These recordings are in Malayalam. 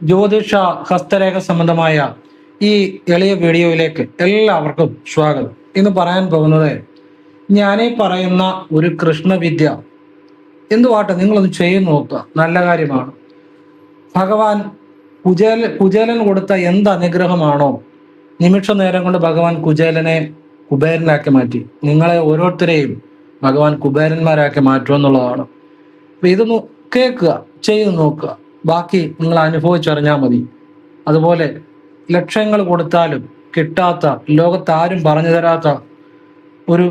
ജ്യോതിഷ ഹസ്തരേഖ സംബന്ധമായ ഈ എളിയ വീഡിയോയിലേക്ക് എല്ലാവർക്കും സ്വാഗതം. ഇന്ന് പറയാൻ പോകുന്നത് ഞാനീ പറയുന്ന ഒരു കൃഷ്ണവിദ്യ എന്തുവാട്ടെ നിങ്ങളൊന്ന് ചെയ്തു നോക്കുക. നല്ല കാര്യമാണ്. ഭഗവാൻ കുചേലൻ കൊടുത്ത എന്ത് അനുഗ്രഹമാണോ നിമിഷ നേരം കൊണ്ട് ഭഗവാൻ കുചേലനെ കുബേരനാക്കി മാറ്റി. നിങ്ങളെ ഓരോരുത്തരെയും ഭഗവാൻ കുബേരന്മാരാക്കി മാറ്റുമെന്നുള്ളതാണ്. അപ്പൊ ഇതൊന്ന് കേൾക്കുക, ചെയ്തു നോക്കുക. ബാക്കി നിങ്ങൾ അനുഭവിച്ചറിഞ്ഞാൽ മതി. അതുപോലെ ലക്ഷങ്ങൾ കൊടുത്താലും കിട്ടാത്ത, ലോകത്ത് ആരും പറഞ്ഞു തരാത്ത ഒരു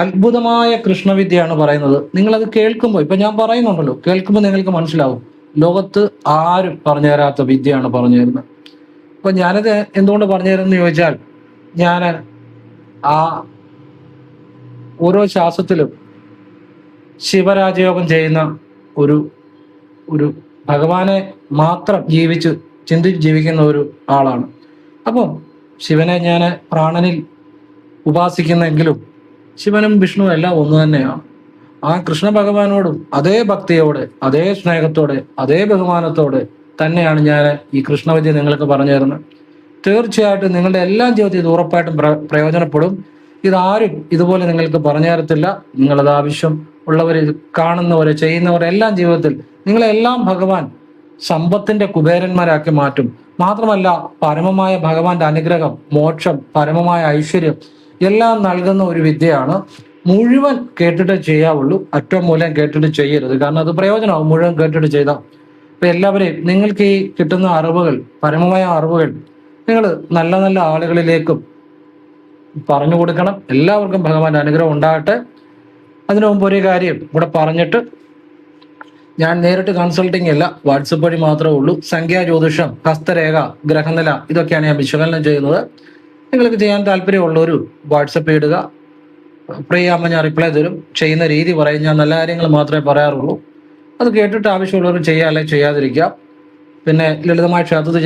അത്ഭുതമായ കൃഷ്ണവിദ്യയാണ് പറയുന്നത്. നിങ്ങളത് കേൾക്കുമ്പോൾ, ഇപ്പൊ ഞാൻ പറയുന്നുണ്ടല്ലോ, കേൾക്കുമ്പോൾ നിങ്ങൾക്ക് മനസ്സിലാവും ലോകത്ത് ആരും പറഞ്ഞു തരാത്ത വിദ്യയാണ് പറഞ്ഞു തരുന്നത്. അപ്പൊ ഞാനത് എന്തുകൊണ്ട് പറഞ്ഞു തരുമെന്ന് ചോദിച്ചാൽ, ഞാൻ ആ ഓരോ ശ്വാസത്തിലും ശിവരാജയോഗം ചെയ്യുന്ന ഒരു ഒരു ഭഗവാനെ മാത്രം ചിന്തിച്ച് ജീവിക്കുന്ന ഒരു ആളാണ്. അപ്പം ശിവനെ ഞാൻ പ്രാണനിൽ ഉപാസിക്കുന്നെങ്കിലും ശിവനും വിഷ്ണുവും എല്ലാം ഒന്ന് തന്നെയാണ്. ആ കൃഷ്ണ ഭഗവാനോടും അതേ ഭക്തിയോടെ, അതേ സ്നേഹത്തോടെ, അതേ ബഹുമാനത്തോടെ തന്നെയാണ് ഞാൻ ഈ കൃഷ്ണവിദ്യ നിങ്ങൾക്ക് പറഞ്ഞു തരുന്നത്. തീർച്ചയായിട്ടും നിങ്ങളുടെ എല്ലാ ജീവിതത്തിൽ ഇത് ഉറപ്പായിട്ടും പ്രയോജനപ്പെടും. ഇതാരും ഇതുപോലെ നിങ്ങൾക്ക് പറഞ്ഞു തരത്തില്ല. നിങ്ങളത് ആവശ്യം ഉള്ളവർ, കാണുന്നവരെ, ചെയ്യുന്നവരെ എല്ലാം ജീവിതത്തിൽ നിങ്ങളെല്ലാം ഭഗവാൻ സമ്പത്തിന്റെ കുബേരന്മാരാക്കി മാറ്റും. മാത്രമല്ല, പരമമായ ഭഗവാന്റെ അനുഗ്രഹം, മോക്ഷം, പരമമായ ഐശ്വര്യം എല്ലാം നൽകുന്ന ഒരു വിദ്യയാണ്. മുഴുവൻ കേട്ടിട്ട് ചെയ്യാവുള്ളൂ, അറ്റം മൂലം കേട്ടിട്ട് ചെയ്യരുത്. കാരണം അത് പ്രയോജനമാവും മുഴുവൻ കേട്ടിട്ട് ചെയ്താൽ. അപ്പൊ എല്ലാവരെയും നിങ്ങൾക്ക് ഈ കിട്ടുന്ന അറിവുകൾ, പരമമായ അറിവുകൾ നിങ്ങൾ നല്ല നല്ല ആളുകളിലേക്കും പറഞ്ഞു കൊടുക്കണം. എല്ലാവർക്കും ഭഗവാന്റെ അനുഗ്രഹം ഉണ്ടാകട്ടെ. അതിനു മുമ്പ് ഒരു കാര്യം കൂടെ പറഞ്ഞിട്ട്, ഞാൻ നേരിട്ട് കൺസൾട്ടിങ് അല്ല, വാട്സപ്പ് വഴി മാത്രമേ ഉള്ളൂ. സംഖ്യാ ജ്യോതിഷം, ഹസ്തരേഖ, ഗ്രഹനില ഇതൊക്കെയാണ് ഞാൻ വിശകലനം ചെയ്യുന്നത്. നിങ്ങൾക്ക് ചെയ്യാൻ താല്പര്യമുള്ളൊരു വാട്സപ്പ് ഇടുക. ഫ്രീ ആകുമ്പോൾ ഞാൻ റിപ്ലൈ തരും. ചെയ്യുന്ന രീതി പറയും. ഞാൻ നല്ല കാര്യങ്ങൾ മാത്രമേ പറയാറുള്ളൂ. അത് കേട്ടിട്ട് ആവശ്യമുള്ളവർ ചെയ്യുക, അല്ലെങ്കിൽ ചെയ്യാതിരിക്കുക. പിന്നെ ലളിതമായി ക്ഷേത്രത്തിൽ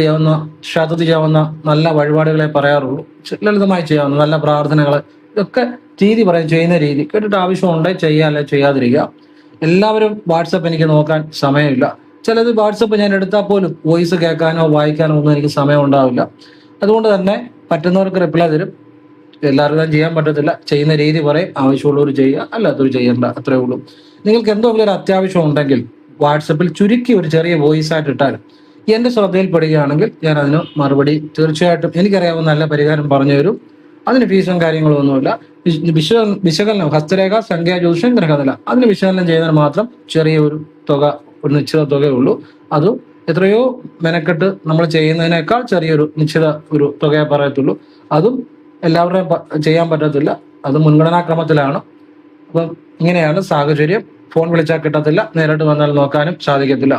ചെയ്യാവുന്ന നല്ല വഴിപാടുകളെ പറയാറുള്ളൂ. ലളിതമായി ചെയ്യാവുന്ന നല്ല പ്രാർത്ഥനകൾ, ഇതൊക്കെ രീതി പറയും. ചെയ്യുന്ന രീതി കേട്ടിട്ട് ആവശ്യമുണ്ടെങ്കിൽ ചെയ്യുക, അല്ലെങ്കിൽ ചെയ്യാതിരിക്കുക. എല്ലാവരും വാട്സപ്പ് എനിക്ക് നോക്കാൻ സമയമില്ല. ചിലത് വാട്സപ്പ് ഞാൻ എടുത്താൽ പോലും വോയിസ് കേൾക്കാനോ വായിക്കാനോ ഒന്നും എനിക്ക് സമയം ഉണ്ടാവില്ല. അതുകൊണ്ട് തന്നെ പറ്റുന്നവർക്ക് റിപ്ലൈ തരും. എല്ലാവർക്കും ചെയ്യാൻ പറ്റത്തില്ല. ചെയ്യുന്ന രീതി പറയും. ആവശ്യമുള്ളവർ ചെയ്യുക, അല്ലാത്തവർ ചെയ്യണ്ട. അത്രേ ഉള്ളൂ. നിങ്ങൾക്ക് എന്തെങ്കിലും ഒരു അത്യാവശ്യം ഉണ്ടെങ്കിൽ വാട്സപ്പിൽ ചുരുക്കി ഒരു ചെറിയ വോയിസ് ആയിട്ട് ഇട്ടാലും എൻ്റെ ശ്രദ്ധയിൽപ്പെടുകയാണെങ്കിൽ ഞാൻ അതിന് മറുപടി തീർച്ചയായിട്ടും എനിക്കറിയാവുന്ന നല്ല പരിഹാരം പറഞ്ഞു തരും. അതിന് ഫീസും കാര്യങ്ങളും ഒന്നുമില്ല. വിശകലനം, ഹസ്തരേഖ, സംഖ്യാ ജ്യോതിഷം, ഗ്രഹനില, അതിന് വിശകലനം ചെയ്യുന്നതിന് മാത്രം ചെറിയ ഒരു തുക, ഒരു നിശ്ചിത തുകയേ ഉള്ളൂ. അതും എത്രയോ മെനക്കെട്ട് നമ്മൾ ചെയ്യുന്നതിനേക്കാൾ ചെറിയൊരു നിശ്ചിത ഒരു തുകയെ പറയത്തുള്ളൂ. അതും എല്ലാവരുടെയും ചെയ്യാൻ പറ്റത്തില്ല. അത് മുൻഗണനാക്രമത്തിലാണ്. അപ്പം ഇങ്ങനെയാണ് സാഹചര്യം. ഫോൺ വിളിച്ചാൽ കിട്ടത്തില്ല, നേരിട്ട് വന്നാൽ നോക്കാനും സാധിക്കത്തില്ല.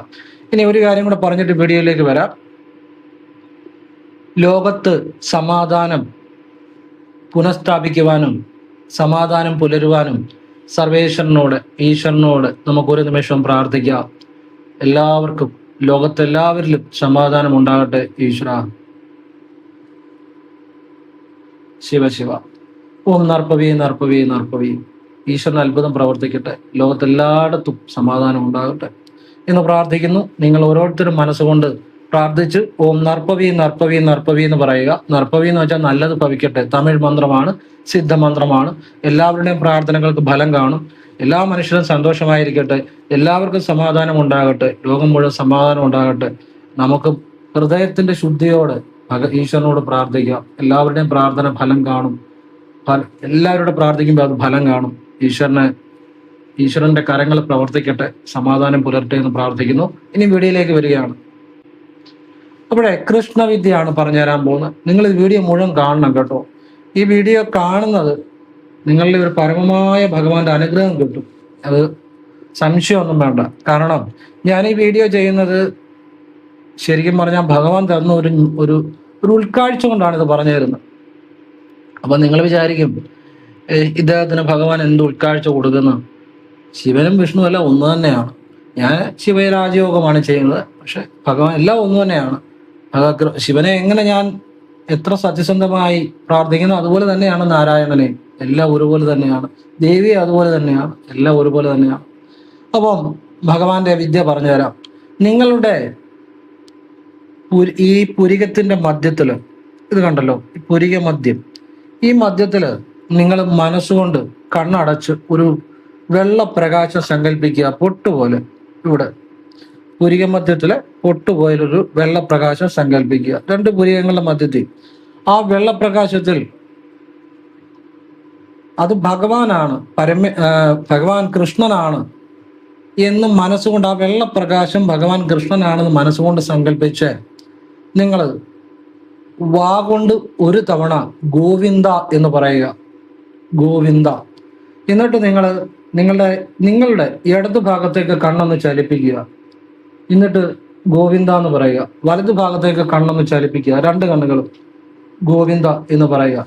ഇനി ഒരു കാര്യം കൂടെ പറഞ്ഞിട്ട് വീഡിയോയിലേക്ക് വരാം. ലോകത്ത് സമാധാനം പുനഃസ്ഥാപിക്കുവാനും സമാധാനം പുലരുവാനും സർവേശ്വരനോട്, ഈശ്വരനോട് നമുക്കൊരു നിമിഷം പ്രാർത്ഥിക്കാം. എല്ലാവർക്കും, ലോകത്തെല്ലാവരിലും സമാധാനം ഉണ്ടാകട്ടെ. ഈശ്വര, ശിവ. ഓം നർപ്പവി നർപ്പവി നർപ്പവി. ഈശ്വരൻ അത്ഭുതം പ്രവർത്തിക്കട്ടെ. ലോകത്തെല്ലായിടത്തും സമാധാനം ഉണ്ടാകട്ടെ എന്ന് പ്രാർത്ഥിക്കുന്നു. നിങ്ങൾ ഓരോരുത്തരും മനസ്സുകൊണ്ട് പ്രാർത്ഥിച്ച് ഓം നർപ്പവി നർപ്പവി നർപ്പവി എന്ന് പറയുക. നർപ്പവി എന്ന് വെച്ചാൽ നല്ലത് ഭവിക്കട്ടെ. തമിഴ് മന്ത്രമാണ്, സിദ്ധമന്ത്രമാണ്. എല്ലാവരുടെയും പ്രാർത്ഥനകൾക്ക് ഫലം കാണും. എല്ലാ മനുഷ്യരും സന്തോഷമായിരിക്കട്ടെ. എല്ലാവർക്കും സമാധാനം ഉണ്ടാകട്ടെ. ലോകം മുഴുവൻ സമാധാനം ഉണ്ടാകട്ടെ. നമുക്ക് ഹൃദയത്തിന്റെ ശുദ്ധിയോടെ ഈശ്വരനോട് പ്രാർത്ഥിക്കാം. എല്ലാവരുടെയും പ്രാർത്ഥന ഫലം കാണും. എല്ലാവരോടും പ്രാർത്ഥിക്കുമ്പോൾ അത് ഫലം കാണും. ഈശ്വരന്റെ കരങ്ങൾ പ്രവർത്തിക്കട്ടെ. സമാധാനം പുലരട്ടെ എന്ന് പ്രാർത്ഥിക്കുന്നു. ഇനി വീഡിയോയിലേക്ക് വരികയാണ്. അവിടെ കൃഷ്ണവിദ്യയാണ് പറഞ്ഞു തരാൻ പോകുന്നത്. നിങ്ങൾ ഈ വീഡിയോ മുഴുവൻ കാണണം കേട്ടോ. ഈ വീഡിയോ കാണുന്നത് നിങ്ങളുടെ ഒരു പരമമായ ഭഗവാന്റെ അനുഗ്രഹം കിട്ടും. അത് സംശയമൊന്നും വേണ്ട. കാരണം ഞാൻ ഈ വീഡിയോ ചെയ്യുന്നത് ശരിക്കും പറഞ്ഞാൽ ഭഗവാൻ തന്ന ഒരു ഉൾക്കാഴ്ച കൊണ്ടാണ് ഇത് പറഞ്ഞു തരുന്നത്. അപ്പൊ നിങ്ങൾ വിചാരിക്കും ഇദ്ദേഹത്തിന് ഭഗവാൻ എന്ത് ഉൾക്കാഴ്ച കൊടുക്കുന്ന? ശിവനും വിഷ്ണു എല്ലാം ഒന്ന് തന്നെയാണ്. ഞാൻ ശിവരാജയോഗമാണ് ചെയ്യുന്നത്. പക്ഷെ ഭഗവാൻ എല്ലാം ഒന്ന് തന്നെയാണ്. ശിവനെ എങ്ങനെ ഞാൻ എത്ര സത്യസന്ധമായി പ്രാർത്ഥിക്കുന്നു അതുപോലെ തന്നെയാണ് നാരായണനെ. എല്ലാം ഒരുപോലെ തന്നെയാണ്. ദേവിയെ അതുപോലെ തന്നെയാണ്. എല്ലാം ഒരുപോലെ തന്നെയാണ്. അപ്പം ഭഗവാന്റെ വിദ്യ പറഞ്ഞു തരാം. നിങ്ങളുടെ ഈ പുരികത്തിന്റെ മധ്യത്തില് ഇത് കണ്ടല്ലോ, ഈ പുരിക മദ്യം, ഈ മധ്യത്തില് നിങ്ങൾ മനസ്സുകൊണ്ട് കണ്ണടച്ച് ഒരു വെള്ള പ്രകാശം സങ്കല്പിക്കുക. പൊട്ടുപോലെ ഇവിടെ പുരിക മധ്യത്തില് പൊട്ടുപോയൊരു വെള്ള പ്രകാശം സങ്കല്പിക്കുക. രണ്ട് പുരികങ്ങളുടെ മധ്യത്തിൽ ആ വെള്ളപ്രകാശത്തിൽ അത് ഭഗവാനാണ്, ഭഗവാൻ കൃഷ്ണനാണ് എന്ന് മനസ്സുകൊണ്ട്, ആ വെള്ളപ്രകാശം ഭഗവാൻ കൃഷ്ണനാണെന്ന് മനസ്സുകൊണ്ട് സങ്കല്പിച്ച് നിങ്ങൾ വാ കൊണ്ട് ഒരു തവണ ഗോവിന്ദ എന്ന് പറയുക. ഗോവിന്ദ. എന്നിട്ട് നിങ്ങളുടെ ഇടതു ഭാഗത്തേക്ക് കണ്ണൊന്ന് ചലിപ്പിക്കുക. എന്നിട്ട് ഗോവിന്ദ എന്ന് പറയുക. വലതു ഭാഗത്തേക്ക് കണ്ണൊന്ന് ചലിപ്പിക്കുക. രണ്ട് കണ്ണുകളും ഗോവിന്ദ എന്ന് പറയുക.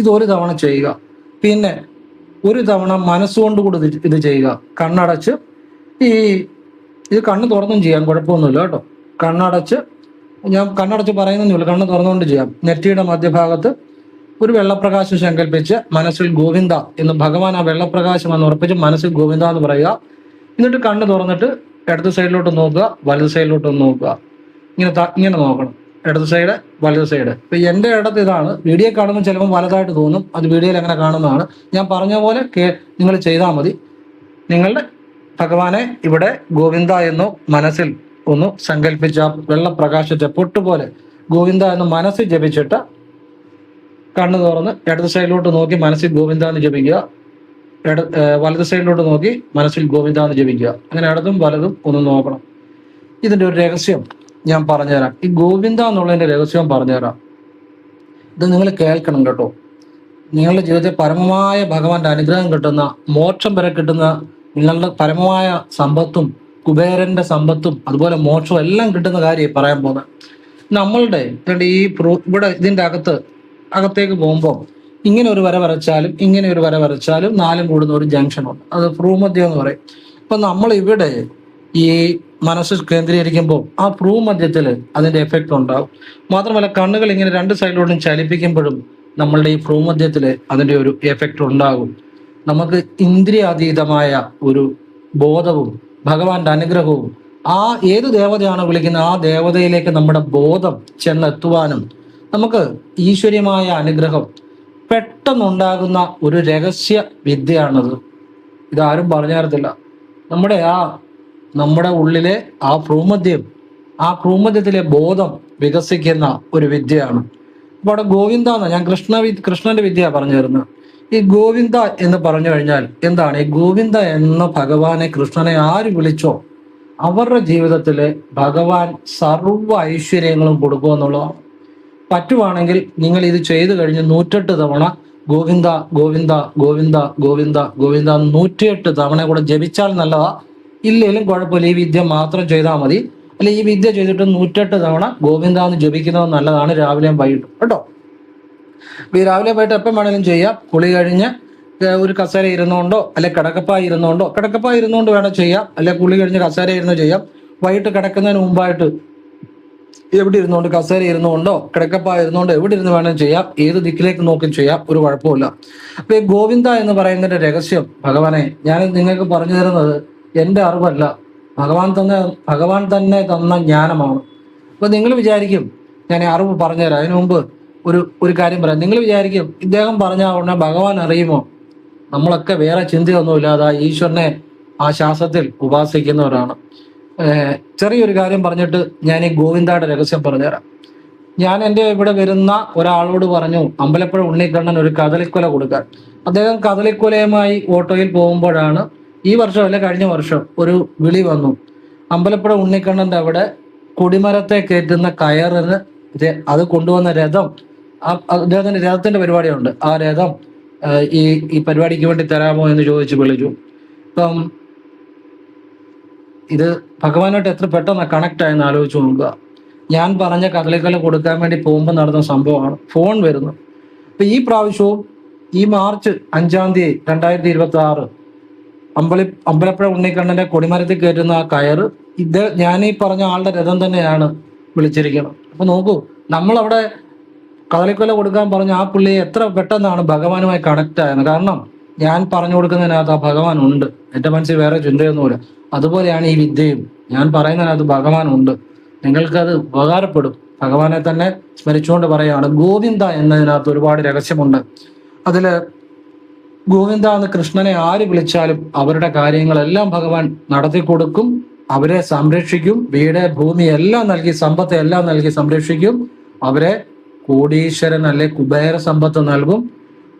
ഇതൊരു തവണ ചെയ്യുക. പിന്നെ ഒരു തവണ മനസ്സുകൊണ്ട് കൂടി ഇത് ചെയ്യുക. കണ്ണടച്ച് ഇത് കണ്ണ് തുറന്നും ചെയ്യാം, കുഴപ്പമൊന്നുമില്ല കേട്ടോ. ഞാൻ കണ്ണടച്ച് പറയുന്നില്ല, കണ്ണ് തുറന്നുകൊണ്ട് ചെയ്യാം. നെറ്റിയുടെ മധ്യഭാഗത്ത് ഒരു വെള്ളപ്രകാശം സങ്കല്പിച്ച് മനസ്സിൽ ഗോവിന്ദ എന്ന്, ഭഗവാൻ ആ വെള്ളപ്രകാശം എന്ന് ഉറപ്പിച്ച് മനസ്സിൽ ഗോവിന്ദ എന്ന് പറയുക. എന്നിട്ട് കണ്ണ് തുറന്നിട്ട് ഇടത് സൈഡിലോട്ട് നോക്കുക, വലത് സൈഡിലോട്ട് നോക്കുക. ഇങ്ങനെ നോക്കണം. ഇടത് സൈഡ്, വലത് സൈഡ്. ഇപ്പൊ എൻ്റെ ഇടത്ത് ഇതാണ്. വീഡിയോ കാണുമ്പോൾ ചിലപ്പോൾ വലതായിട്ട് തോന്നും, അത് വീഡിയോയിൽ എങ്ങനെ കാണുന്നതാണ്. ഞാൻ പറഞ്ഞ പോലെ നിങ്ങൾ ചെയ്താൽ മതി. നിങ്ങളുടെ ഭഗവാനെ ഇവിടെ ഗോവിന്ദ എന്ന് മനസ്സിൽ ഒന്ന് സങ്കല്പിച്ച വെള്ളപ്രകാശത്തെ പൊട്ടുപോലെ ഗോവിന്ദ എന്ന് മനസ്സിൽ ജപിച്ചിട്ട് കണ്ണ് തുറന്ന് ഇടത് സൈഡിലോട്ട് നോക്കി മനസ്സിൽ ഗോവിന്ദ എന്ന് ജപിക്കുക. വലത് സൈഡിലോട്ട് നോക്കി മനസ്സിൽ ഗോവിന്ദ എന്ന് ജപിക്കുക. അങ്ങനെ ഇടതും വലതും ഒന്ന് നോക്കണം. ഇതിൻ്റെ ഒരു രഹസ്യം ഞാൻ പറഞ്ഞുതരാം. ഈ ഗോവിന്ദ എന്നുള്ളതിൻ്റെ രഹസ്യം പറഞ്ഞുതരാം. ഇത് നിങ്ങൾ കേൾക്കണം കേട്ടോ. നിങ്ങളുടെ ജീവിതത്തിൽ പരമമായ ഭഗവാന്റെ അനുഗ്രഹം കിട്ടുന്ന, മോക്ഷം വരെ കിട്ടുന്ന, നിങ്ങളുടെ പരമമായ സമ്പത്തും കുബേരന്റെ സമ്പത്തും അതുപോലെ മോക്ഷവും എല്ലാം കിട്ടുന്ന കാര്യം പറയാൻ പോകുന്നത്. നമ്മളുടെ ഇവിടെ ഇതിൻ്റെ അകത്തേക്ക് പോകുമ്പോൾ ഇങ്ങനെ ഒരു വര വരച്ചാലും ഇങ്ങനെ ഒരു വര വരച്ചാലും നാലും കൂടുന്ന ഒരു ജംഗ്ഷനുണ്ട്. അത് ഭ്രൂമധ്യം എന്ന് പറയും. അപ്പൊ നമ്മൾ ഇവിടെ ഈ മനസ്സ് കേന്ദ്രീകരിക്കുമ്പോൾ ആ ഭ്രൂമധ്യത്തിൽ അതിന്റെ എഫക്റ്റ് ഉണ്ടാവും. മാത്രമല്ല കണ്ണുകൾ ഇങ്ങനെ രണ്ട് സൈഡിലോട്ടും ചലിപ്പിക്കുമ്പോഴും നമ്മളുടെ ഈ ഭ്രൂമധ്യത്തിൽ അതിന്റെ ഒരു എഫക്റ്റ് ഉണ്ടാകും. നമുക്ക് ഇന്ദ്രിയാതീതമായ ഒരു ബോധവും ഭഗവാന്റെ അനുഗ്രഹവും, ആ ഏത് ദേവതയാണോ വിളിക്കുന്നത് ആ ദേവതയിലേക്ക് നമ്മുടെ ബോധം ചെന്നെത്തുവാനും നമുക്ക് ഈശ്വര്യമായ അനുഗ്രഹം പെട്ടെന്നുണ്ടാകുന്ന ഒരു രഹസ്യ വിദ്യയാണത്. ഇതാരും പറഞ്ഞു തരത്തില്ല. നമ്മുടെ ഉള്ളിലെ ആ ഭ്രൂമധ്യത്തിലെ ബോധം വികസിക്കുന്ന ഒരു വിദ്യയാണ്. അപ്പോൾ അവിടെ ഗോവിന്ദ എന്ന, ഞാൻ കൃഷ്ണന്റെ വിദ്യ പറഞ്ഞു തരുന്നത്. ഈ ഗോവിന്ദ എന്ന് പറഞ്ഞു കഴിഞ്ഞാൽ എന്താണ്? ഈ ഗോവിന്ദ എന്ന ഭഗവാനെ, കൃഷ്ണനെ ആര് വിളിച്ചോ അവരുടെ ജീവിതത്തില് ഭഗവാൻ സർവ്വ ഐശ്വര്യങ്ങളും കൊടുക്കുമെന്നുള്ളതാണ്. പറ്റുവാണെങ്കിൽ നിങ്ങൾ ഇത് ചെയ്തു കഴിഞ്ഞ് 108 തവണ ഗോവിന്ദ ഗോവിന്ദ ഗോവിന്ദ ഗോവിന്ദ ഗോവിന്ദ 108 തവണ കൂടെ ജപിച്ചാൽ നല്ലതാ. ഇല്ലെങ്കിലും കുഴപ്പമില്ല, ഈ വിദ്യ മാത്രം ചെയ്താൽ മതി. അല്ലെ ഈ വിദ്യ ചെയ്തിട്ട് 108 തവണ ഗോവിന്ദ എന്ന് ജപിക്കുന്നത് നല്ലതാണ്, രാവിലെയും വൈകിട്ടും കേട്ടോ. ഈ രാവിലെ വൈകിട്ട് എപ്പം വേണമെങ്കിലും ചെയ്യാം. കുളി കഴിഞ്ഞ് ഒരു കസേര ഇരുന്നുകൊണ്ടോ അല്ലെ കിടക്കപ്പായി ഇരുന്നുകൊണ്ട് വേണം ചെയ്യാം. അല്ലെ കുളി കഴിഞ്ഞ് കസേര ഇരുന്ന് ചെയ്യാം. വൈകിട്ട് കിടക്കുന്നതിന് മുമ്പായിട്ട് എവിടെ ഇരുന്നുകൊണ്ട്, കസേര ഇരുന്നുകൊണ്ടോ കിടക്കപ്പായ ഇരുന്നുകൊണ്ടോ എവിടെ ഇരുന്ന് വേണം ചെയ്യാം. ഏത് ദിക്കിലേക്ക് നോക്കി ചെയ്യാം, ഒരു കുഴപ്പമില്ല. അപ്പൊ ഈ ഗോവിന്ദ എന്ന് പറയുന്നതിന്റെ രഹസ്യം, ഭഗവാനെ ഞാൻ നിങ്ങൾക്ക് പറഞ്ഞു തരുന്നത് എൻ്റെ അറിവല്ല, ഭഗവാൻ തന്നെ തന്ന ജ്ഞാനമാണ്. അപ്പൊ നിങ്ങൾ വിചാരിക്കും ഞാൻ അറിവ് പറഞ്ഞുതരാം. അതിനു മുമ്പ് ഒരു കാര്യം പറയാം. നിങ്ങൾ വിചാരിക്കും ഇദ്ദേഹം പറഞ്ഞ ഉടനെ ഭഗവാൻ അറിയുമോ? നമ്മളൊക്കെ വേറെ ചിന്തയൊന്നുമില്ലാതെ ഈശ്വരനെ ആ ശാസ്ത്രത്തിൽ ഉപാസിക്കുന്നവരാണ്. ചെറിയൊരു കാര്യം പറഞ്ഞിട്ട് ഞാൻ ഈ ഗോവിന്ദയുടെ രഹസ്യം പറഞ്ഞുതരാം. ഞാൻ എൻ്റെ ഇവിടെ വരുന്ന ഒരാളോട് പറഞ്ഞു അമ്പലപ്പുഴ ഉണ്ണിക്കണ്ണൻ ഒരു കദളിക്കൊല കൊടുക്കാൻ. അദ്ദേഹം കദളിക്കൊലയുമായി ഓട്ടോയിൽ പോകുമ്പോഴാണ്, ഈ വർഷം അല്ല കഴിഞ്ഞ വർഷം, ഒരു വിളി വന്നു. അമ്പലപ്പുഴ ഉണ്ണിക്കണ്ണൻ്റെ അവിടെ കൊടിമരത്തെ കയറ്റുന്ന കയറിന് അത് കൊണ്ടുവന്ന രഥം, അദ്ദേഹത്തിന്റെ രഥത്തിന്റെ പരിപാടിയുണ്ട്. ആ രഥം ഈ പരിപാടിക്ക് വേണ്ടി തരാമോ എന്ന് ചോദിച്ച് വിളിച്ചു. അപ്പം ഇത് ഭഗവാനായിട്ട് എത്ര പെട്ടെന്ന് കണക്ട് ആയെന്ന് ആലോചിച്ച് നോക്കുക. ഞാൻ പറഞ്ഞ കദളിക്കൊല കൊടുക്കാൻ വേണ്ടി പോകുമ്പോൾ നടന്ന സംഭവമാണ്. ഫോൺ വരുന്നു. അപ്പൊ ഈ പ്രാവശ്യവും ഈ മാർച്ച് 5 തീയതി 2026 അമ്പലപ്പുഴ ഉണ്ണിക്കണ്ണന്റെ കൊടിമരത്തിൽ കയറ്റുന്ന ആ കയറ് ഞാൻ ഈ പറഞ്ഞ ആളുടെ രഥം തന്നെയാണ് വിളിച്ചിരിക്കുന്നത്. അപ്പൊ നോക്കൂ, നമ്മളവിടെ കദളിക്കൊല കൊടുക്കാൻ പറഞ്ഞ ആ പുള്ളി എത്ര പെട്ടെന്നാണ് ഭഗവാനുമായി കണക്ട് ആയത്. കാരണം ഞാൻ പറഞ്ഞു കൊടുക്കുന്നതിനകത്ത് ആ ഭഗവാൻ ഉണ്ട്. എൻ്റെ മനസ്സിൽ വേറെ ചിന്തയൊന്നുമില്ല. അതുപോലെയാണ് ഈ വിദ്യയും. ഞാൻ പറയുന്നതിനകത്ത് ഭഗവാൻ ഉണ്ട്. നിങ്ങൾക്കത് ഉപകാരപ്പെടും. ഭഗവാനെ തന്നെ സ്മരിച്ചുകൊണ്ട് പറയുകയാണ്. ഗോവിന്ദ എന്നതിനകത്ത് ഒരുപാട് രഹസ്യമുണ്ട്. അതില് ഗോവിന്ദ എന്ന് കൃഷ്ണനെ ആര് വിളിച്ചാലും അവരുടെ കാര്യങ്ങളെല്ലാം ഭഗവാൻ നടത്തി കൊടുക്കും, അവരെ സംരക്ഷിക്കും, വീട് ഭൂമി എല്ലാം നൽകി, സമ്പത്ത് എല്ലാം നൽകി സംരക്ഷിക്കും, അവരെ കോടീശ്വരൻ അല്ലെ കുബേര സമ്പത്ത് നൽകും.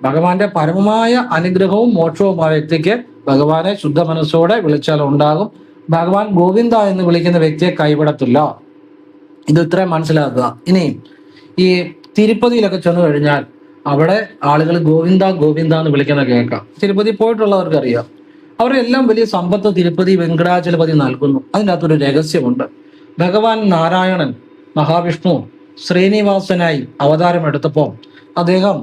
ഭഗവാന്റെ പരമമായ അനുഗ്രഹവും മോക്ഷവും ആ വ്യക്തിക്ക് ഭഗവാനെ ശുദ്ധ മനസ്സോടെ വിളിച്ചാൽ ഉണ്ടാകും. ഭഗവാൻ ഗോവിന്ദ എന്ന് വിളിക്കുന്ന വ്യക്തിയെ കൈവിടത്തില്ല. ഇത് ഇത്രയും മനസ്സിലാക്കുക. ഇനി ഈ തിരുപ്പതിയിലൊക്കെ ചെന്ന് കഴിഞ്ഞാൽ അവിടെ ആളുകൾ ഗോവിന്ദ ഗോവിന്ദ എന്ന് വിളിക്കുന്ന കേൾക്കാം. തിരുപ്പതി പോയിട്ടുള്ളവർക്ക് അറിയാം. അവരെല്ലാം വലിയ സമ്പത്ത് തിരുപ്പതി വെങ്കടാചലപതി നൽകുന്നു. അതിൻ്റെ അകത്തൊരു രഹസ്യമുണ്ട്. ഭഗവാൻ നാരായണൻ മഹാവിഷ്ണു ശ്രീനിവാസനായി അവതാരം എടുത്തപ്പോൾ അദ്ദേഹം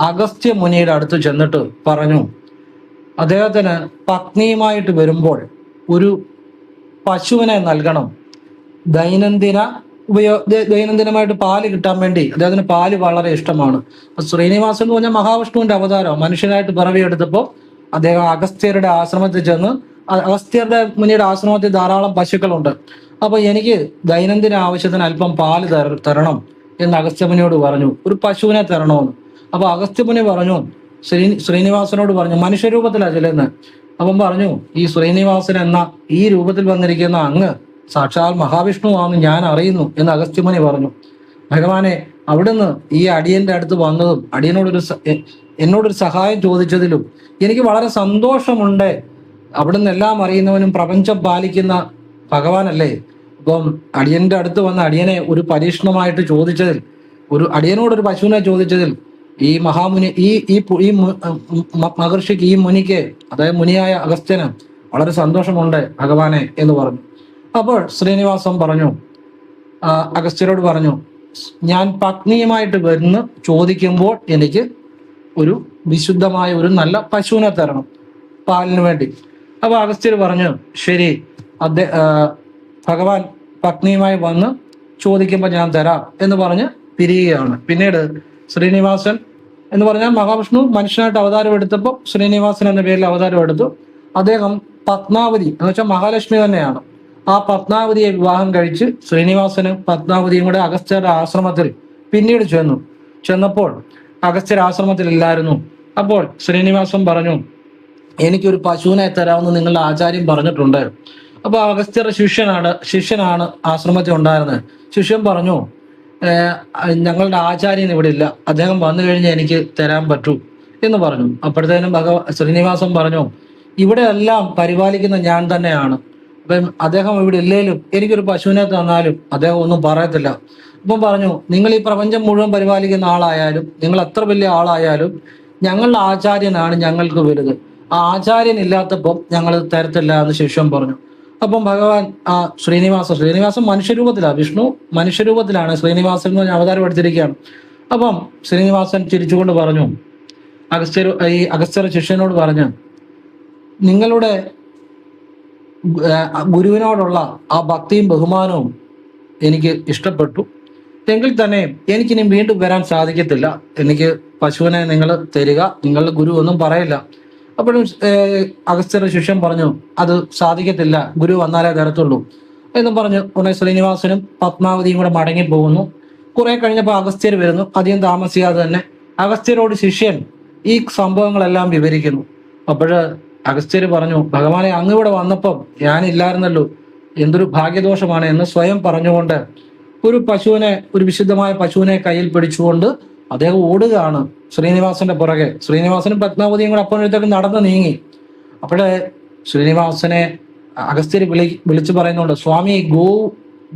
അഗസ്ത്യ മുനിയുടെ അടുത്ത് ചെന്നിട്ട് പറഞ്ഞു, അദ്ദേഹത്തിന് പത്നിയുമായിട്ട് വരുമ്പോൾ ഒരു പശുവിനെ നൽകണം. ദൈനംദിനമായിട്ട് പാല് കിട്ടാൻ വേണ്ടി അദ്ദേഹത്തിന് പാല് വളരെ ഇഷ്ടമാണ്. ശ്രീനിവാസൻ എന്ന് പറഞ്ഞാൽ മഹാവിഷ്ണുവിന്റെ അവതാരം മനുഷ്യനായിട്ട് പിറവിയെടുത്തപ്പോൾ അദ്ദേഹം അഗസ്ത്യരുടെ ആശ്രമത്തിൽ ചെന്ന്, അഗസ്ത്യരുടെ മുനിയുടെ ആശ്രമത്തിൽ ധാരാളം പശുക്കളുണ്ട്, അപ്പൊ എനിക്ക് ദൈനംദിന ആവശ്യത്തിന് അല്പം പാല് തരണം എന്ന് അഗസ്ത്യമുനിയോട് പറഞ്ഞു. ഒരു പശുവിനെ തരണമെന്ന്. അപ്പൊ അഗസ്ത്യമുനി പറഞ്ഞു, ശ്രീനിവാസനോട് പറഞ്ഞു, മനുഷ്യരൂപത്തിലാണ് ചെല്ലുന്നത്. അപ്പം പറഞ്ഞു, ഈ ശ്രീനിവാസൻ എന്ന ഈ രൂപത്തിൽ വന്നിരിക്കുന്ന അങ്ങ് സാക്ഷാൽ മഹാവിഷ്ണുവാണെന്ന് ഞാൻ അറിയുന്നു എന്ന് അഗസ്ത്യമുനി പറഞ്ഞു. ഭഗവാനെ, അവിടുന്ന് ഈ അടിയന്റെ അടുത്ത് വന്നതും എന്നോടൊരു സഹായം ചോദിച്ചതിലും എനിക്ക് വളരെ സന്തോഷമുണ്ട്. അവിടുന്ന് എല്ലാം അറിയുന്നവനും പ്രപഞ്ചം പാലിക്കുന്ന ഭഗവാനല്ലേ. അപ്പം അടിയന്റെ അടുത്ത് വന്ന അടിയനെ ഒരു പരീക്ഷണമായിട്ട് ചോദിച്ചതിൽ, അടിയനോടൊരു പശുവിനെ ചോദിച്ചതിൽ ഈ മഹാമുനി ഈ മഹർഷിക്ക്, ഈ മുനിക്ക്, അതായത് മുനിയായ അഗസ്ത്യന് വളരെ സന്തോഷമുണ്ട് ഭഗവാനെ എന്ന് പറഞ്ഞു. അപ്പോൾ ശ്രീനിവാസൻ പറഞ്ഞു, അഗസ്ത്യരോട് പറഞ്ഞു, ഞാൻ പത്നിയുമായിട്ട് വരുന്ന് ചോദിക്കുമ്പോൾ എനിക്ക് ഒരു വിശുദ്ധമായ ഒരു നല്ല പശുവിനെ തരണം പാലിന് വേണ്ടി. അപ്പൊ അഗസ്ത്യർ പറഞ്ഞു, ശരി, ഭഗവാൻ പത്നിയുമായി വന്ന് ചോദിക്കുമ്പോൾ ഞാൻ തരാം എന്ന് പറഞ്ഞ് പിരിയുകയാണ്. പിന്നീട് ശ്രീനിവാസൻ എന്ന് പറഞ്ഞാൽ മഹാവിഷ്ണു മനുഷ്യനായിട്ട് അവതാരം എടുത്തപ്പോൾ ശ്രീനിവാസൻ എന്ന പേരിൽ അവതാരം എടുത്തു. അദ്ദേഹം പത്മാവതി എന്ന് വെച്ചാൽ മഹാലക്ഷ്മി തന്നെയാണ്. ആ പത്മാവതിയെ വിവാഹം കഴിച്ച് ശ്രീനിവാസനും പത്മാവതിയും കൂടെ അഗസ്ത്യരുടെ ആശ്രമത്തിൽ പിന്നീട് ചെന്നപ്പോൾ അഗസ്ത്യർ ആശ്രമത്തിൽ ഇല്ലായിരുന്നു. അപ്പോൾ ശ്രീനിവാസൻ പറഞ്ഞു, എനിക്കൊരു പശുവിനെ തരാമെന്ന് നിങ്ങളുടെ ആചാര്യം പറഞ്ഞിട്ടുണ്ട്. അപ്പൊ അഗസ്ത്യരുടെ ശിഷ്യനാണ് ആശ്രമത്തിൽ ഉണ്ടായിരുന്നത്. ശിഷ്യൻ പറഞ്ഞു, ഞങ്ങളുടെ ആചാര്യൻ ഇവിടെ ഇല്ല, അദ്ദേഹം വന്നു കഴിഞ്ഞാൽ എനിക്ക് തരാൻ പറ്റൂ എന്ന് പറഞ്ഞു. അപ്പോഴത്തേനും ശ്രീനിവാസൻ പറഞ്ഞു, ഇവിടെ എല്ലാം പരിപാലിക്കുന്ന ഞാൻ തന്നെയാണ്. അപ്പം അദ്ദേഹം ഇവിടെ ഇല്ലേലും എനിക്കൊരു പശുവിനെ തന്നാലും അദ്ദേഹം ഒന്നും പറയത്തില്ല. അപ്പം പറഞ്ഞു, നിങ്ങൾ ഈ പ്രപഞ്ചം മുഴുവൻ പരിപാലിക്കുന്ന ആളായാലും, നിങ്ങൾ എത്ര വലിയ ആളായാലും ഞങ്ങളുടെ ആചാര്യനാണ് ഞങ്ങൾക്ക് വലുത്. ആ ആചാര്യൻ ഇല്ലാത്തപ്പം ഞങ്ങൾ തരത്തില്ല എന്ന് ശിഷ്യൻ പറഞ്ഞു. അപ്പം ഭഗവാൻ ശ്രീനിവാസൻ മനുഷ്യരൂപത്തിലാണ്, വിഷ്ണു മനുഷ്യരൂപത്തിലാണ്, ശ്രീനിവാസൻ എന്ന് പറഞ്ഞ അവതാരം എടുത്തിരിക്കുകയാണ്. അപ്പം ശ്രീനിവാസൻ ചിരിച്ചുകൊണ്ട് പറഞ്ഞു, അഗസ്ത്യർ ശിഷ്യനോട് പറഞ്ഞു, നിങ്ങളുടെ ഗുരുവിനോടുള്ള ആ ഭക്തിയും ബഹുമാനവും എനിക്ക് ഇഷ്ടപ്പെട്ടു. എങ്കിൽ തന്നെ എനിക്കിനി വീണ്ടും വരാൻ സാധിക്കത്തില്ല. എനിക്ക് പശുവിനെ നിങ്ങൾ തരിക, നിങ്ങളുടെ ഗുരു ഒന്നും പറയില്ല. അപ്പോഴും അഗസ്ത്യരുടെ ശിഷ്യൻ പറഞ്ഞു, അത് സാധിക്കത്തില്ല, ഗുരു വന്നാലേ തരത്തുള്ളൂ എന്നും പറഞ്ഞു. ഉടനെ ശ്രീനിവാസനും പത്മാവതിയും കൂടെ മടങ്ങി പോകുന്നു. കുറെ കഴിഞ്ഞപ്പോൾ അഗസ്ത്യർ വരുന്നു. അധികം താമസിയാതെ തന്നെ അഗസ്ത്യരോട് ശിഷ്യൻ ഈ സംഭവങ്ങളെല്ലാം വിവരിക്കുന്നു. അപ്പോഴ് അഗസ്ത്യർ പറഞ്ഞു, ഭഗവാനെ, അങ്ങ് ഇവിടെ വന്നപ്പം ഞാനില്ലായിരുന്നല്ലോ, എന്തൊരു ഭാഗ്യദോഷമാണ് എന്ന് സ്വയം പറഞ്ഞുകൊണ്ട് ഒരു വിശുദ്ധമായ പശുവിനെ കയ്യിൽ പിടിച്ചുകൊണ്ട് അദ്ദേഹം ഓടുകയാണ് ശ്രീനിവാസന്റെ പുറകെ. ശ്രീനിവാസനും പത്മാവതിയും കൂടെ അപ്പോഴത്തേക്ക് നടന്ന് നീങ്ങി. അപ്പോഴേ ശ്രീനിവാസനെ അഗസ്ത്യർ വിളിച്ചു പറയുന്നുണ്ട്, സ്വാമി,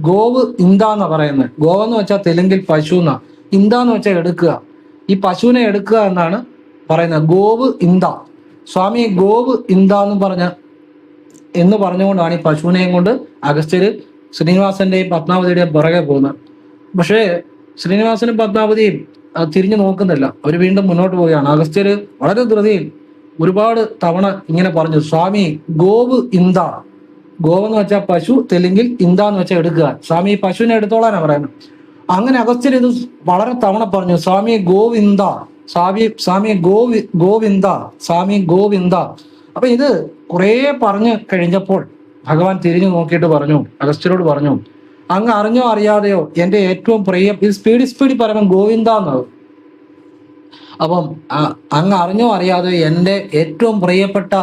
ഗോവ് ഇന്താന്നാ പറയുന്നത്. ഗോവെന്ന് വെച്ചാൽ തെലുങ്കിൽ പശു എന്നാ, ഇന്താന്ന് വെച്ചാൽ എടുക്കുക, ഈ പശുവിനെ എടുക്കുക എന്നാണ് പറയുന്നത്. ഗോവ് ഇന്ത, സ്വാമി ഗോവ് ഇന്ത എന്ന് പറഞ്ഞുകൊണ്ടാണ് ഈ പശുവിനെയും കൊണ്ട് അഗസ്ത്യര് ശ്രീനിവാസന്റെയും പത്മാവതിയുടെയും പുറകെ പോകുന്നത്. പക്ഷേ ശ്രീനിവാസനും പത്മാവതിയും തിരിഞ്ഞു നോക്കുന്നില്ല. അവർ വീണ്ടും മുന്നോട്ട് പോവുകയാണ്. അഗസ്ത്യര് വളരെ ധൃതിയിൽ ഒരുപാട് തവണ ഇങ്ങനെ പറഞ്ഞു, സ്വാമി ഗോവ് ഇന്ത. ഗോവെന്ന് വെച്ചാൽ പശു, തെലുങ്കിൽ ഇന്ത എന്ന് വെച്ചാൽ എടുക്കുക. സ്വാമി ഈ പശുവിനെ എടുത്തോളാനാ പറയുന്നത്. അങ്ങനെ അഗസ്ത്യർ ഇത് വളരെ തവണ പറഞ്ഞു, സ്വാമി ഗോവിന്ദ, സ്വാമി ഗോവിന്ദ, സ്വാമി ഗോവിന്ദ. അപ്പൊ ഇത് കുറെ പറഞ്ഞു കഴിഞ്ഞപ്പോൾ ഭഗവാൻ തിരിഞ്ഞു നോക്കിയിട്ട് പറഞ്ഞു, അഗസ്ത്യരോട് പറഞ്ഞു, അങ്ങ് അറിഞ്ഞോ അറിയാതെയോ എൻ്റെ ഏറ്റവും ഇത് സ്പീഡ് പറയുമ്പോൾ ഗോവിന്ദ എന്നാവും. അപ്പം അങ്ങ് അറിഞ്ഞോ അറിയാതെയോ എൻ്റെ ഏറ്റവും പ്രിയപ്പെട്ട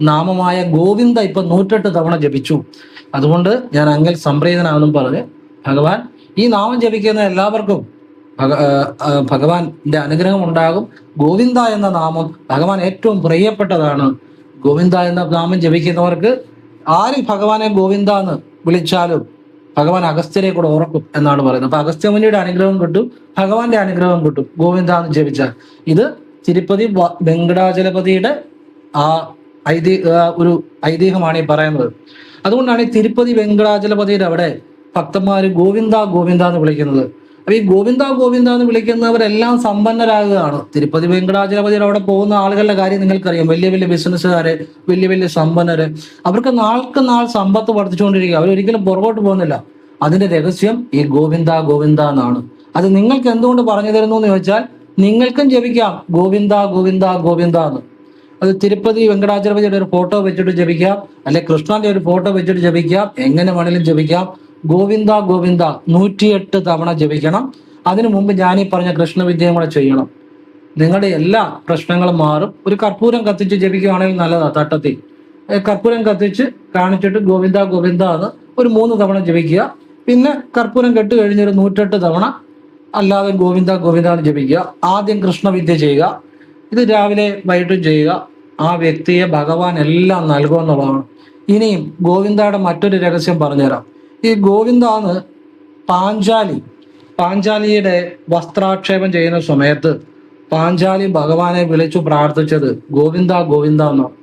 നാമമായ ഗോവിന്ദ ഇപ്പൊ 108 തവണ ജപിച്ചു. അതുകൊണ്ട് ഞാൻ അങ്ങിൽ സംപ്രീതനാണെന്നും പറഞ്ഞ് ഭഗവാൻ ഈ നാമം ജപിക്കുന്ന എല്ലാവർക്കും ഭഗവാന്റെ അനുഗ്രഹം ഉണ്ടാകും. ഗോവിന്ദ എന്ന നാമം ഭഗവാൻ ഏറ്റവും പ്രിയപ്പെട്ടതാണ്. ഗോവിന്ദ എന്ന നാമം ജപിക്കുന്നവർക്ക് ആര് ഭഗവാനെ ഗോവിന്ദ എന്ന് വിളിച്ചാലും ഭഗവാൻ അഗസ്ത്യരെ കൂടെ ഉറക്കും എന്നാണ് പറയുന്നത്. അപ്പൊ അഗസ്ത്യമുനിയുടെ അനുഗ്രഹം കിട്ടും, ഭഗവാന്റെ അനുഗ്രഹം കിട്ടും ഗോവിന്ദ എന്ന് ജപിച്ചാൽ. ഇത് തിരുപ്പതി വെങ്കടാചലപതിയുടെ ഒരു ഐതിഹ്യമാണ് ഈ പറയുന്നത്. അതുകൊണ്ടാണ് ഈ തിരുപ്പതി വെങ്കടാചലപതിയുടെ അവിടെ ഭക്തന്മാര് ഗോവിന്ദ ഗോവിന്ദ എന്ന് വിളിക്കുന്നത്. അപ്പൊ ഈ ഗോവിന്ദ ഗോവിന്ദ എന്ന് വിളിക്കുന്നവരെല്ലാം സമ്പന്നരാകുകയാണ്. തിരുപ്പതി വെങ്കടാചലപതിയുടെ അവിടെ പോകുന്ന ആളുകളുടെ കാര്യം നിങ്ങൾക്കറിയാം. വലിയ വലിയ ബിസിനസ്സുകാര്, വലിയ വലിയ സമ്പന്നര്, അവർക്ക് നാൾക്ക് നാൾ സമ്പത്ത് വർദ്ധിച്ചുകൊണ്ടിരിക്കുക. അവരൊരിക്കലും പുറകോട്ട് പോകുന്നില്ല. അതിന്റെ രഹസ്യം ഈ ഗോവിന്ദ ഗോവിന്ദ എന്നാണ്. അത് നിങ്ങൾക്ക് എന്തുകൊണ്ട് പറഞ്ഞു തരുന്നു എന്ന് ചോദിച്ചാൽ, നിങ്ങൾക്കും ജപിക്കാം ഗോവിന്ദ ഗോവിന്ദ ഗോവിന്ദ എന്ന്. അത് തിരുപ്പതി വെങ്കടാചലപതിയുടെ ഒരു ഫോട്ടോ വെച്ചിട്ട് ജപിക്കാം, അല്ലെ കൃഷ്ണന്റെ ഒരു ഫോട്ടോ വെച്ചിട്ട് ജപിക്കാം, എങ്ങനെ വേണേലും ജപിക്കാം. ഗോവിന്ദ ഗോവിന്ദ 108 തവണ ജപിക്കണം. അതിനു മുമ്പ് ഞാനീ പറഞ്ഞ കൃഷ്ണവിദ്യയും കൂടെ ചെയ്യണം. നിങ്ങളുടെ എല്ലാ പ്രശ്നങ്ങളും മാറും. ഒരു കർപ്പൂരം കത്തിച്ച് ജപിക്കുകയാണെങ്കിൽ നല്ലതാ. തട്ടത്തിൽ കർപ്പൂരം കത്തിച്ച് കാണിച്ചിട്ട് ഗോവിന്ദ ഗോവിന്ദ എന്ന് ഒരു 3 തവണ ജപിക്കുക. പിന്നെ കർപ്പൂരം കെട്ട് കഴിഞ്ഞൊരു 108 തവണ അല്ലാതെ ഗോവിന്ദ ഗോവിന്ദ എന്ന് ജപിക്കുക. ആദ്യം കൃഷ്ണവിദ്യ ചെയ്യുക. ഇത് രാവിലെ വൈകിട്ടും ചെയ്യുക. ആ വ്യക്തിയെ ഭഗവാൻ എല്ലാം നൽകുമെന്നുള്ളതാണ്. ഇനിയും ഗോവിന്ദയുടെ മറ്റൊരു രഹസ്യം പറഞ്ഞുതരാം. ഈ ഗോവിന്ദാന്ന് പാഞ്ചാലിയുടെ വസ്ത്രാക്ഷേപം ചെയ്യുന്ന സമയത്ത് പാഞ്ചാലി ഭഗവാനെ വിളിച്ചു പ്രാർത്ഥിച്ചത് ഗോവിന്ദ ഗോവിന്ദ എന്നാണ്.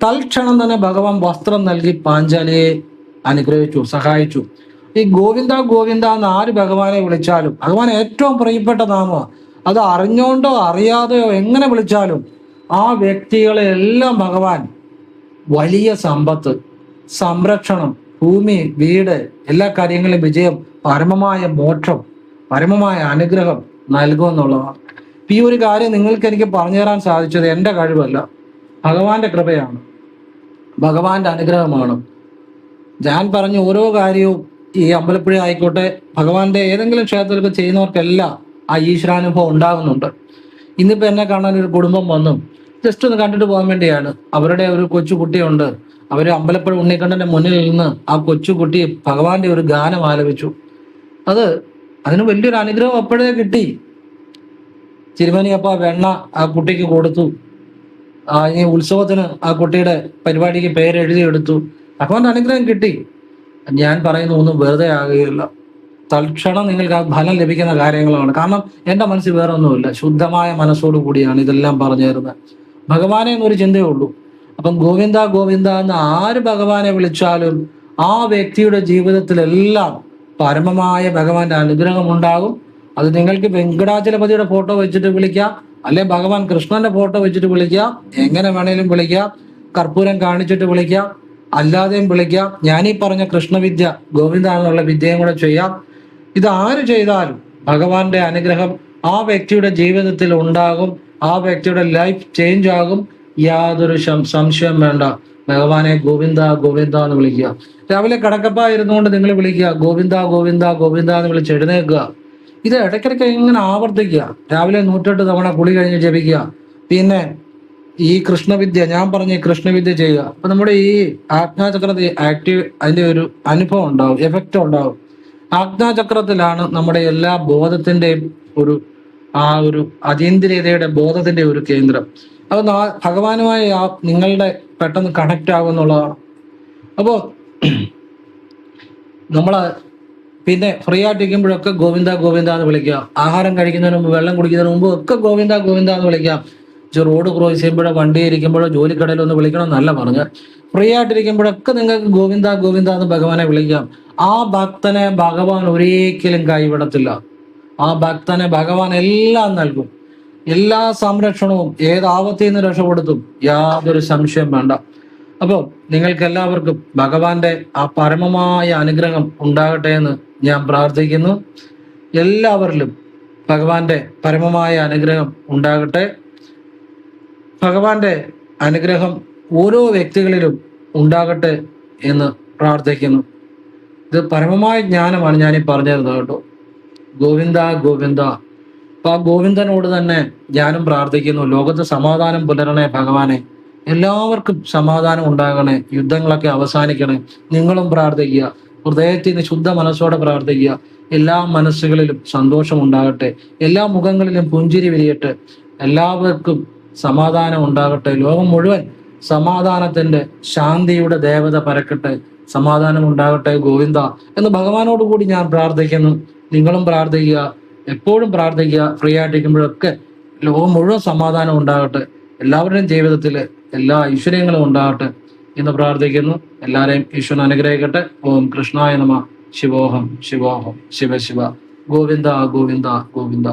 തൽക്ഷണം തന്നെ ഭഗവാൻ വസ്ത്രം നൽകി പാഞ്ചാലിയെ അനുഗ്രഹിച്ചു, സഹായിച്ചു. ഈ ഗോവിന്ദ ഗോവിന്ദ എന്ന് ആര് ഭഗവാനെ വിളിച്ചാലും ഭഗവാൻ ഏറ്റവും പ്രിയപ്പെട്ട നാമമാണ്. അത് അറിഞ്ഞോണ്ടോ അറിയാതെയോ എങ്ങനെ വിളിച്ചാലും ആ വ്യക്തികളെ എല്ലാം ഭഗവാൻ വലിയ സമ്പത്ത്, സംരക്ഷണം, ഭൂമി, വീട്, എല്ലാ കാര്യങ്ങളിലും വിജയം, പരമമായ മോക്ഷം, പരമമായ അനുഗ്രഹം നൽകുമെന്നുള്ളതാണ്. ഈ ഒരു കാര്യം നിങ്ങൾക്ക് എനിക്ക് പറഞ്ഞു തരാൻ സാധിച്ചത് എൻ്റെ കഴിവല്ല, ഭഗവാന്റെ കൃപയാണ്, ഭഗവാന്റെ അനുഗ്രഹമാണ്. ഞാൻ പറഞ്ഞ ഓരോ കാര്യവും ഈ അമ്പലപ്പുഴ ആയിക്കോട്ടെ, ഭഗവാന്റെ ഏതെങ്കിലും ക്ഷേത്രത്തിലൊക്കെ ചെയ്യുന്നവർക്കെല്ലാം ആ ഈശ്വരാനുഭവം ഉണ്ടാകുന്നുണ്ട്. ഇന്നിപ്പോൾ എന്നെ കാണാൻ ഒരു കുടുംബം വന്നു, ജസ്റ്റ് ഒന്ന് കണ്ടിട്ട് പോകാൻ വേണ്ടിയാണ്. അവരുടെ ഒരു കൊച്ചു കുട്ടിയുണ്ട്. അവർ അമ്പലപ്പുഴ ഉണ്ണിക്കണ്ണന്റെ മുന്നിൽ നിന്ന് ആ കൊച്ചുകുട്ടി ഭഗവാന്റെ ഒരു ഗാനം ആലപിച്ചു. അതിന് വലിയൊരു അനുഗ്രഹം അപ്പോഴേ കിട്ടി. തിരുമേനിയപ്പ വെണ്ണ ആ കുട്ടിക്ക് കൊടുത്തു. ഈ ഉത്സവത്തിന് ആ കുട്ടിയുടെ പരിപാടിക്ക് പേരെഴുതിയെടുത്തു. ഭഗവാന്റെ അനുഗ്രഹം കിട്ടി. ഞാൻ പറയുന്ന ഒന്നും വെറുതെ ആകുകയില്ല. തൽക്ഷണം നിങ്ങൾക്ക് ആ ഫലം ലഭിക്കുന്ന കാര്യങ്ങളാണ്. കാരണം എൻ്റെ മനസ്സിൽ വേറെ ഒന്നുമില്ല, ശുദ്ധമായ മനസ്സോടു കൂടിയാണ് ഇതെല്ലാം പറഞ്ഞു തരുന്നത്. ഭഗവാനെ എന്നൊരു ചിന്തയേ ഉള്ളൂ. അപ്പം ഗോവിന്ദ ഗോവിന്ദ എന്ന് ആര് ഭഗവാനെ വിളിച്ചാലും ആ വ്യക്തിയുടെ ജീവിതത്തിലെല്ലാം പരമമായ ഭഗവാന്റെ അനുഗ്രഹം ഉണ്ടാകും. അത് നിങ്ങൾക്ക് വെങ്കടാചലപതിയുടെ ഫോട്ടോ വെച്ചിട്ട് വിളിക്കാം, അല്ലെ ഭഗവാൻ കൃഷ്ണന്റെ ഫോട്ടോ വെച്ചിട്ട് വിളിക്കാം, എങ്ങനെ വേണേലും വിളിക്കാം. കർപ്പൂരം കാണിച്ചിട്ട് വിളിക്കാം, അല്ലാതെയും വിളിക്കാം. ഞാനീ പറഞ്ഞ കൃഷ്ണവിദ്യ ഗോവിന്ദ എന്നുള്ള വിദ്യയും കൂടെ ചെയ്യാം. ഇത് ആര് ചെയ്താലും ഭഗവാന്റെ അനുഗ്രഹം ആ വ്യക്തിയുടെ ജീവിതത്തിൽ ഉണ്ടാകും. ആ വ്യക്തിയുടെ ലൈഫ് ചേഞ്ച് ആകും. യാതൊരു സംശയം വേണ്ട. ഭഗവാനെ ഗോവിന്ദ ഗോവിന്ദ എന്ന് വിളിക്കുക. രാവിലെ കടക്കപ്പ ഇരുന്നുകൊണ്ട് നിങ്ങൾ വിളിക്കുക ഗോവിന്ദ ഗോവിന്ദ ഗോവിന്ദ എന്ന് വിളിച്ച് എഴുന്നേൽക്കുക. ഇത് ഇടയ്ക്കിടയ്ക്ക് ഇങ്ങനെ ആവർത്തിക്കുക. രാവിലെ 108 തവണ കുളി കഴിഞ്ഞ് ജപിക്കുക. പിന്നെ ഈ കൃഷ്ണവിദ്യ, ഞാൻ പറഞ്ഞ ഈ കൃഷ്ണവിദ്യ ചെയ്യുക. അപ്പൊ നമ്മുടെ ഈ ആജ്ഞാചക്രത്തിൽ അതിന്റെ ഒരു അനുഭവം ഉണ്ടാവും, എഫക്റ്റ് ഉണ്ടാവും. ആജ്ഞാചക്രത്തിലാണ് നമ്മുടെ എല്ലാ ബോധത്തിന്റെയും ഒരു അതീന്ദ്രിയതയുടെ ബോധത്തിന്റെ ഒരു കേന്ദ്രം. അപ്പൊ ഭഗവാനുമായി നിങ്ങളുടെ പെട്ടെന്ന് കണക്ട് ആകുമെന്നുള്ളതാണ്. അപ്പോൾ നമ്മള് പിന്നെ ഫ്രീ ആയിട്ടിരിക്കുമ്പോഴൊക്കെ ഗോവിന്ദ ഗോവിന്ദ എന്ന് വിളിക്കാം. ആഹാരം കഴിക്കുന്നതിന് മുമ്പ്, വെള്ളം കുടിക്കുന്നതിന് മുമ്പ് ഒക്കെ ഗോവിന്ദ ഗോവിന്ദ എന്ന് വിളിക്കാം. റോഡ് ക്രോസ് ചെയ്യുമ്പോഴോ, വണ്ടി ഇരിക്കുമ്പോഴോ, ജോലിക്കടയിൽ ഒന്ന് വിളിക്കണം എന്നല്ല പറഞ്ഞ്, ഫ്രീ ആയിട്ടിരിക്കുമ്പോഴൊക്കെ നിങ്ങൾക്ക് ഗോവിന്ദ ഗോവിന്ദ എന്ന് ഭഗവാനെ വിളിക്കാം. ആ ഭക്തനെ ഭഗവാൻ ഒരിക്കലും കൈവിടത്തില്ല. ആ ഭക്തനെ ഭഗവാൻ എല്ലാം നൽകും, എല്ലാ സംരക്ഷണവും, ഏതാപത്തിൽ നിന്ന് രക്ഷപ്പെടുത്തും. യാതൊരു സംശയം വേണ്ട. അപ്പോൾ നിങ്ങൾക്ക് എല്ലാവർക്കും ഭഗവാന്റെ ആ പരമമായ അനുഗ്രഹം ഉണ്ടാകട്ടെ എന്ന് ഞാൻ പ്രാർത്ഥിക്കുന്നു. എല്ലാവരിലും ഭഗവാന്റെ പരമമായ അനുഗ്രഹം ഉണ്ടാകട്ടെ. ഭഗവാന്റെ അനുഗ്രഹം ഓരോ വ്യക്തികളിലും ഉണ്ടാകട്ടെ എന്ന് പ്രാർത്ഥിക്കുന്നു. ഇത് പരമമായ ജ്ഞാനമാണ് ഞാനീ പറഞ്ഞിരുന്നത് കേട്ടോ. ഗോവിന്ദ ഗോവിന്ദ. അപ്പൊ ആ ഗോവിന്ദനോട് തന്നെ ഞാനും പ്രാർത്ഥിക്കുന്നു, ലോകത്ത് സമാധാനം പുലരണേ ഭഗവാനെ, എല്ലാവർക്കും സമാധാനം ഉണ്ടാകണേ, യുദ്ധങ്ങളൊക്കെ അവസാനിക്കണേ. നിങ്ങളും പ്രാർത്ഥിക്കുക, ഹൃദയത്തിൽ നിന്ന് ശുദ്ധ മനസ്സോടെ പ്രാർത്ഥിക്കുക. എല്ലാ മനസ്സുകളിലും സന്തോഷം ഉണ്ടാകട്ടെ, എല്ലാ മുഖങ്ങളിലും പുഞ്ചിരി വിരിയട്ടെ, എല്ലാവർക്കും സമാധാനം ഉണ്ടാകട്ടെ, ലോകം മുഴുവൻ സമാധാനത്തിന്റെ ശാന്തിയുടെ ദേവത പരക്കട്ടെ, സമാധാനം ഉണ്ടാകട്ടെ ഗോവിന്ദ എന്ന് ഭഗവാനോട് കൂടി ഞാൻ പ്രാർത്ഥിക്കുന്നു. നിങ്ങളും പ്രാർത്ഥിക്കുക, എപ്പോഴും പ്രാർത്ഥിക്കുക. ഫ്രീ ആയിട്ടിരിക്കുമ്പോഴൊക്കെ ലോകം മുഴുവൻ സമാധാനം ഉണ്ടാകട്ടെ, എല്ലാവരുടെയും ജീവിതത്തിൽ എല്ലാ ഐശ്വര്യങ്ങളും ഉണ്ടാകട്ടെ എന്ന് പ്രാർത്ഥിക്കുന്നു. എല്ലാവരെയും ഈശ്വരൻ അനുഗ്രഹിക്കട്ടെ. ഓം കൃഷ്ണായ നമ. ശിവോഹം ശിവോഹം ശിവ ശിവ. ഗോവിന്ദ ഗോവിന്ദ ഗോവിന്ദ.